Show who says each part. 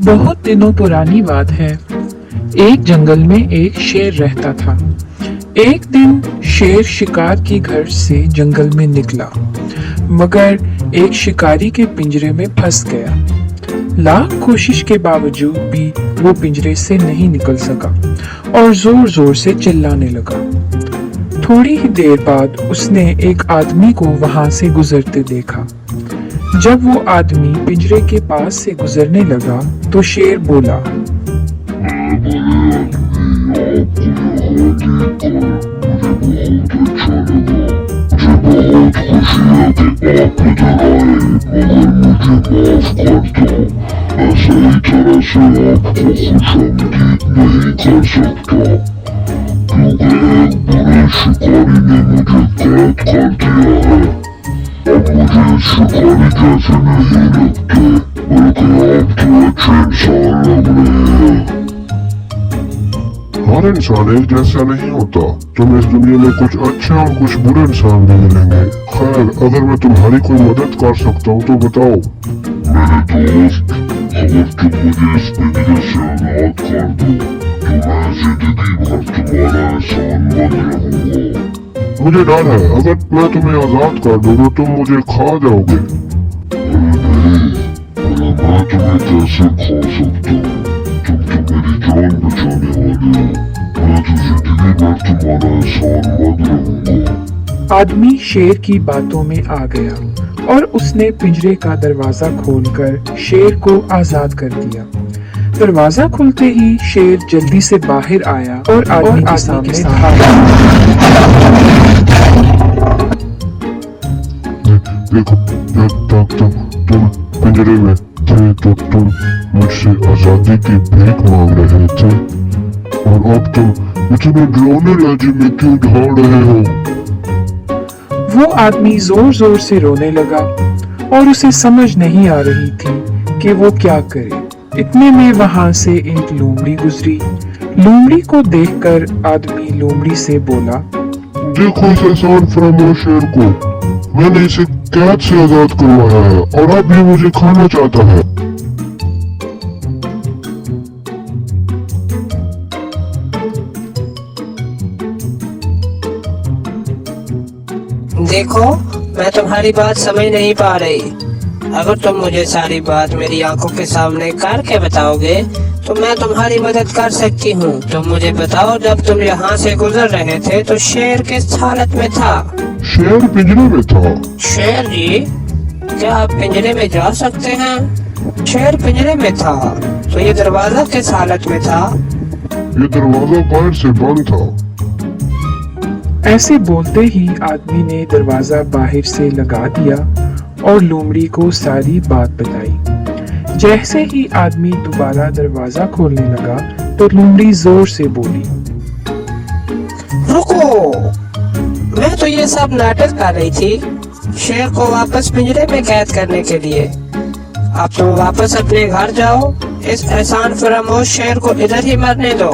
Speaker 1: बहुत दिनों पुरानी बात है। एक जंगल में एक शेर रहता था। एक दिन शेर शिकार की घर से जंगल में निकला, मगर एक शिकारी के पिंजरे में फंस गया। लाख कोशिश के बावजूद भी वो पिंजरे से नहीं निकल सका और जोर जोर से चिल्लाने लगा। थोड़ी ही देर बाद उसने एक आदमी को वहां से गुजरते देखा। जब वो आदमी पिंजरे के पास से गुजरने लगा तो शेर बोला,
Speaker 2: हर इंसान एक जैसा नहीं होता। तुम्हें इस दुनिया में कुछ अच्छे और कुछ बुरे इंसान भी मिलेंगे। खैर, अगर मैं तुम्हारी कोई मदद कर सकता हूँ तो बताओ। मेरे दोस्त, अगर तुम मुझे इस पिंजरे से आजाद कर दो तो मैं जिंदगी भर तुम्हारा एहसानमंद रहूंगा। मुझे डर है, अगर मैं तुम्हें आजाद कर दूँ तो तुम मुझे खा जाओगे। अरे मैं तुम्हें कैसे खा सकता हूँ? तुम तो मेरी जान बचाने वाले हो। मैं तो जिंदगी भर तुम्हारा एहसानमंद रहूंगा।
Speaker 1: आदमी शेर की बातों में आ गया और उसने पिंजरे का दरवाजा खोलकर शेर को आजाद कर दिया। दरवाजा खुलते ही शेर जल्दी से बाहर आया और आदमी के सामने था।
Speaker 2: देखो, जब तक तुम पिंजरे में थे तो तुम मुझसे आजादी की भीख मांग रहे थे, और अब तुम इतने डरावने लहजे में क्यों ढाल रहे हो?
Speaker 1: वो आदमी जोर जोर से रोने लगा और उसे समझ नहीं आ रही थी कि वो क्या करे। इतने में वहां से एक लोमड़ी गुजरी। लोमड़ी को देखकर आदमी लोमड़ी से बोला,
Speaker 2: देखो इस एहसान फरामोश शेर को, मैंने इसे कैद से आजाद करवाया है और अब ये मुझे खाना चाहता है।
Speaker 3: देखो, मैं तुम्हारी बात समझ नहीं पा रही। अगर तुम मुझे सारी बात मेरी आंखों के सामने करके बताओगे तो मैं तुम्हारी मदद कर सकती हूँ। तुम मुझे बताओ, जब तुम यहाँ से गुजर रहे थे तो शेर किस हालत में था?
Speaker 2: शेर पिंजरे में था।
Speaker 3: शेर जी, क्या आप पिंजरे में जा सकते हैं? शेर पिंजरे में था तो ये दरवाजा किस हालत में था?
Speaker 2: ये दरवाजा बाहर से बंद था।
Speaker 1: ऐसे बोलते ही आदमी ने दरवाजा बाहर से लगा दिया और लोमड़ी को सारी बात बताई। जैसे ही आदमी दोबारा दरवाजा खोलने लगा तो लोमड़ी जोर से बोली,
Speaker 3: रुको, मैं तो ये सब नाटक कर रही थी शेर को वापस पिंजरे में कैद करने के लिए। अब तुम वापस अपने घर जाओ, इस एहसान फरामोश शेर को इधर ही मरने दो।